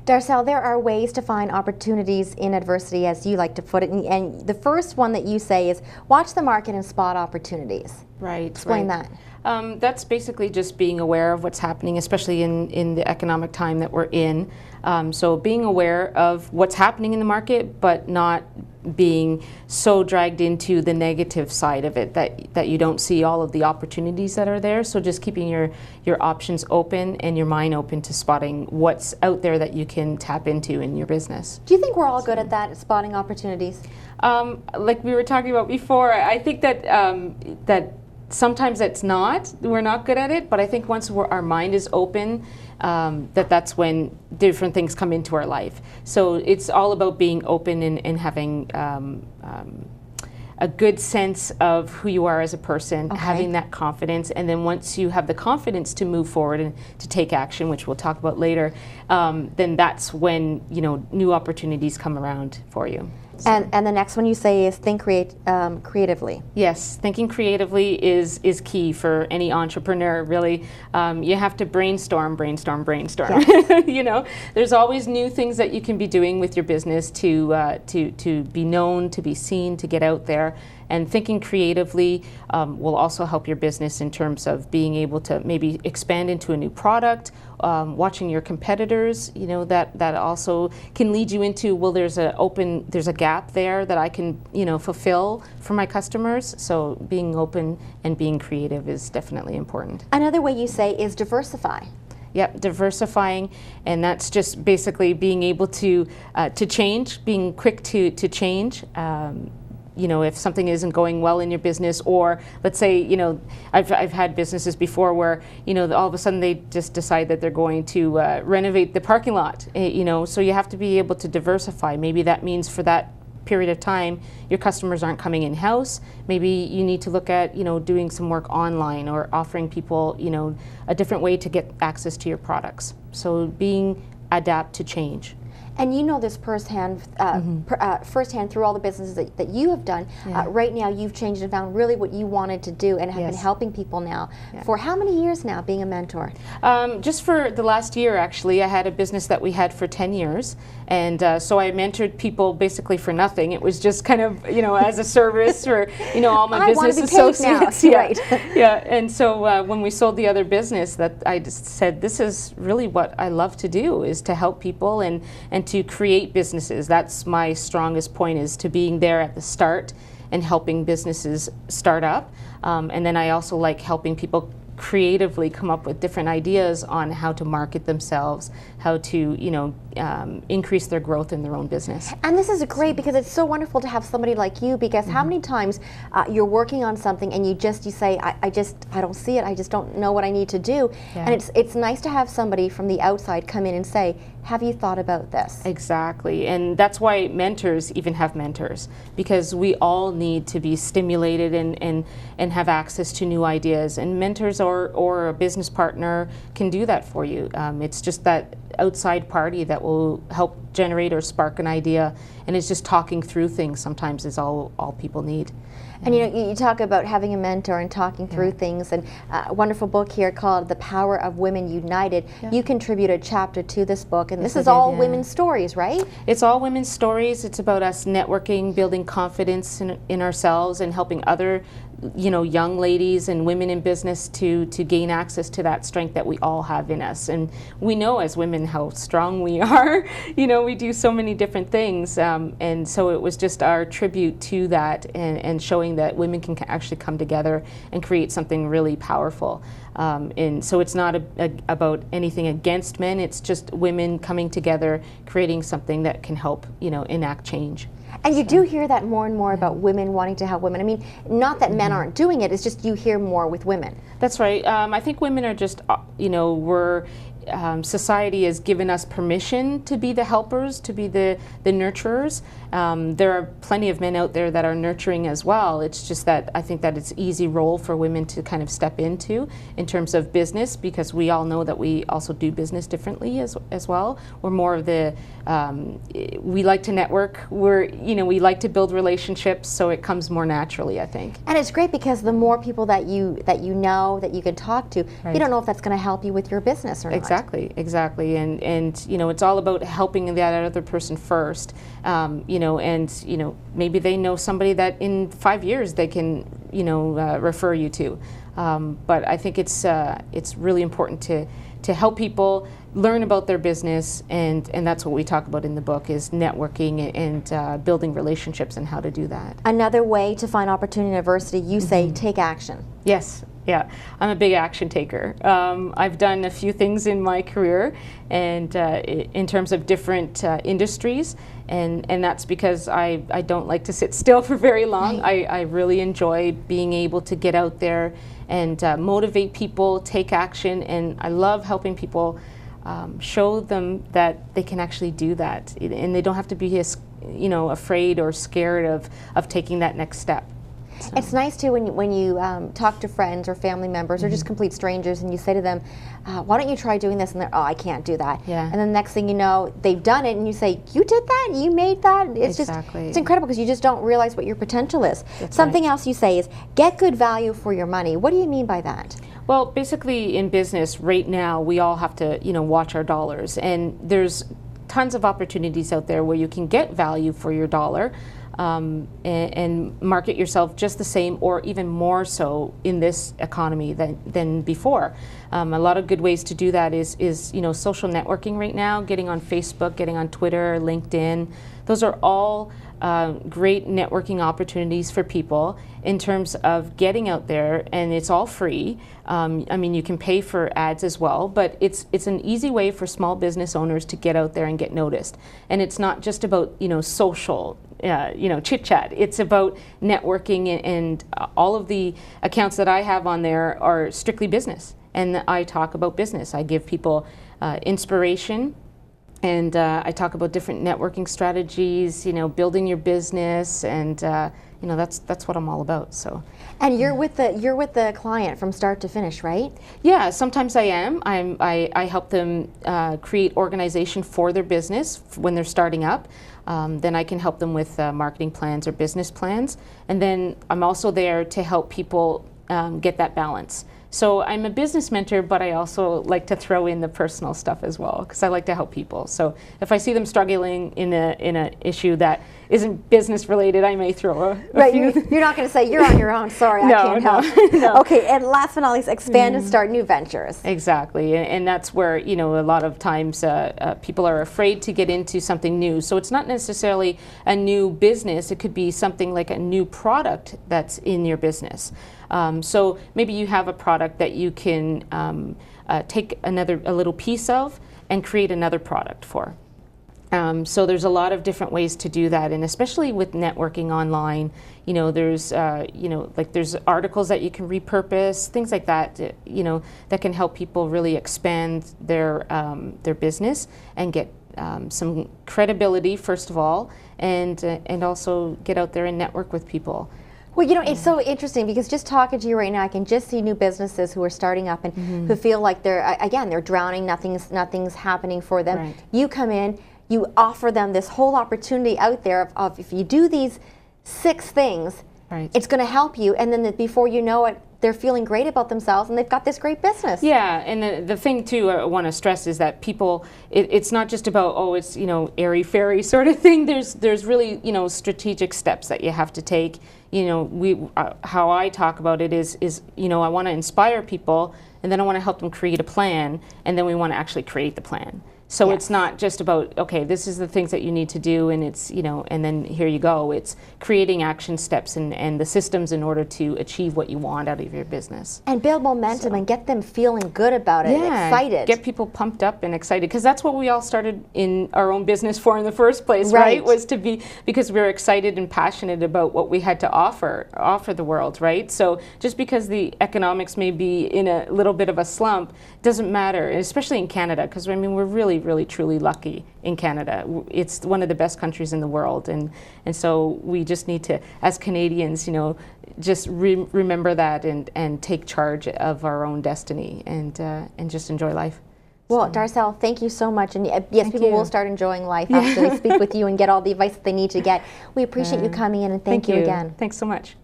Darcel, there are ways to find opportunities in adversity, as you like to put it, and the first one that you say is watch the market and spot opportunities. Right. Explain that. That's basically just being aware of what's happening, especially in the economic time that we're in. So being aware of what's happening in the market, but not being so dragged into the negative side of it that you don't see all of the opportunities that are there. So just keeping your options open and your mind open to spotting what's out there that you can tap into in your business. Do you think we're all good at that, at spotting opportunities? Like we were talking about before, I think that that sometimes we're not good at it, but I think once our mind is open, that's when different things come into our life. So it's all about being open and having a good sense of who you are as a person, having that confidence, and then once you have the confidence to move forward and to take action, which we'll talk about later, then that's when new opportunities come around for you. So. And the next one you say is think creatively. Yes, thinking creatively is key for any entrepreneur, really. You have to brainstorm. Yes. There's always new things that you can be doing with your business to be known, to be seen, to get out there. And thinking creatively will also help your business in terms of being able to maybe expand into a new product, watching your competitors, that also can lead you into, well, there's a gap there that I can, fulfill for my customers. So being open and being creative is definitely important. Another way you say is diversify. Yep, diversifying, and that's just basically being able to change, being quick to change. If something isn't going well in your business, or let's say, I've had businesses before where, all of a sudden they just decide that they're going to renovate the parking lot, so you have to be able to diversify. Maybe that means for that period of time, your customers aren't coming in-house. Maybe you need to look at, doing some work online or offering people, a different way to get access to your products. So adapt to change. And you know this firsthand through all the businesses that you have done. Yeah. Right now you've changed and found really what you wanted to do and have been helping people now. Yeah. For how many years now being a mentor? Just for the last year, actually. I had a business that we had for 10 years. And so I mentored people basically for nothing. It was just kind of, as a service for, all my business associates. Now. Right. Yeah. And so when we sold the other business, that I just said, this is really what I love to do, is to help people and to create businesses. That's my strongest point, is to being there at the start and helping businesses start up. And then I also like helping people creatively come up with different ideas on how to market themselves, how to increase their growth in their own business. And this is great because it's so wonderful to have somebody like you, because how many times you're working on something and you say, I don't see it, I just don't know what I need to do. Yeah. And it's nice to have somebody from the outside come in and say, have you thought about this? Exactly, and that's why mentors even have mentors, because we all need to be stimulated and have access to new ideas, and mentors or a business partner can do that for you. It's just that outside party that will help generate or spark an idea, and it's just talking through things sometimes is all people need. And you talk about having a mentor and talking through things, and a wonderful book here called The Power of Women United. Yeah. You contributed a chapter to this book, and this is all women's stories, right? It's all women's stories. It's about us networking, building confidence in ourselves, and helping other young ladies and women in business to gain access to that strength that we all have in us. And we know as women how strong we are. We do so many different things, and so it was just our tribute to that, and showing that women can actually come together and create something really powerful. And so it's not about anything against men, it's just women coming together, creating something that can help enact change. And you do hear that more and more about women wanting to help women. I mean, not that men aren't doing it, it's just you hear more with women. That's right. I think women are just, society has given us permission to be the helpers, to be the nurturers. There are plenty of men out there that are nurturing as well. It's just that I think that it's an easy role for women to kind of step into in terms of business, because we all know that we also do business differently as well. We're more of the, we like to network, we like to build relationships, so it comes more naturally, I think. And it's great because the more people that you know, that you can talk to, you don't know if that's going to help you with your business or not. Exactly. Exactly. And you know, it's all about helping that other person first. You know, and you know, maybe they know somebody that in 5 years they can, you know, refer you to. But I think it's really important to help people learn about their business, and that's what we talk about in the book, is networking and building relationships and how to do that. Another way to find opportunity in adversity, you say take action. Yes, yeah, I'm a big action taker. I've done a few things in my career, and in terms of different industries, and that's because I don't like to sit still for very long. Right. I really enjoy being able to get out there and motivate people, take action, and I love helping people show them that they can actually do that, and they don't have to be, you know, afraid or scared of taking that next step. So. It's nice too when you talk to friends or family members or just complete strangers, and you say to them, why don't you try doing this? And they're, oh, I can't do that. Yeah. And then the next thing you know, they've done it, and you say, you did that? You made that? It's Exactly. just, it's incredible, because you just don't realize what your potential is. That's Something right. else you say is, get good value for your money. What do you mean by that? Well, basically in business right now, we all have to, you know, watch our dollars, and there's tons of opportunities out there where you can get value for your dollar. And market yourself just the same or even more so in this economy than before. A lot of good ways to do that is you know, social networking right now, getting on Facebook, getting on Twitter, LinkedIn. Those are all great networking opportunities for people in terms of getting out there, and it's all free. I mean, you can pay for ads as well, but it's an easy way for small business owners to get out there and get noticed. And it's not just about, you know, social, you know, chit chat. It's about networking, and all of the accounts that I have on there are strictly business, and I talk about business. I give people inspiration. And I talk about different networking strategies, you know, building your business, and you know, that's what I'm all about. So. And you're with the client from start to finish, right? Yeah, sometimes I am. I help them create organization for their business when they're starting up. Then I can help them with marketing plans or business plans, and then I'm also there to help people get that balance. So I'm a business mentor, but I also like to throw in the personal stuff as well, because I like to help people. So if I see them struggling in a issue that isn't business related, I may throw a few. You're not going to say, you're on your own, sorry, No, I can't help. no. Okay, and last but not least, expand and start new ventures. Exactly, and that's where, you know, a lot of times people are afraid to get into something new. So it's not necessarily a new business, it could be something like a new product that's in your business. So maybe you have a product that you can take a little piece of and create another product for. So there's a lot of different ways to do that, and especially with networking online, you know, there's you know, like there's articles that you can repurpose, things like that, you know, that can help people really expand their business and get some credibility first of all, and also get out there and network with people. Well, you know, it's so interesting, because just talking to you right now, I can just see new businesses who are starting up and who feel like they're drowning, nothing's happening for them. Right. You come in, you offer them this whole opportunity out there of if you do these 6 things, Right. it's going to help you, and then before you know it, they're feeling great about themselves, and they've got this great business. Yeah, and the thing too I want to stress is that people, it's not just about, oh, it's, you know, airy-fairy sort of thing. There's really, you know, strategic steps that you have to take. You know, how I talk about it is you know, I want to inspire people, and then I want to help them create a plan, and then we want to actually create the plan. So it's not just about, okay, this is the things that you need to do, and it's, you know, and then here you go. It's creating action steps and the systems in order to achieve what you want out of your business. And build momentum and get them feeling good about it, excited. Get people pumped up and excited, because that's what we all started in our own business for in the first place, right? Was to be, because we were excited and passionate about what we had to offer the world, right? So just because the economics may be in a little bit of a slump doesn't matter, especially in Canada, because I mean, we're really truly lucky in Canada. It's one of the best countries in the world, and so we just need to, as Canadians, you know, just remember that and take charge of our own destiny, and just enjoy life. Well, Darcel, thank you so much, and yes, people will start enjoying life after they speak with you and get all the advice that they need to get. We appreciate you coming in, and thank you again. Thanks so much.